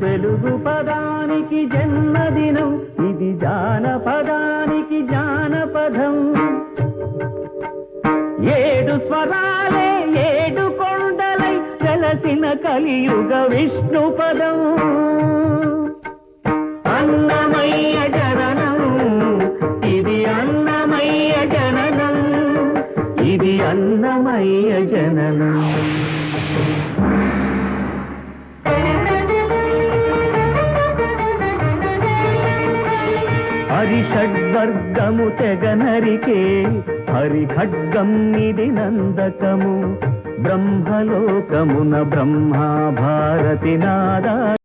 తెలుగు పదానికి జన్మదినం, ఇది జానపదానికి జానపదం. ఏడు స్వరాలే ఏడు కొండలై వెలసిన కలియుగ విష్ణు పదం. అన్నమయ్య జననం, ఇది అన్నమయ్య జననం, ఇది అన్నమయ్య జననం. హరిషడ్వర్గము తెగనరికే హరిఖడ్గం ఇది నందకము. బ్రహ్మలోకమున బ్రహ్మా భారతి నాదా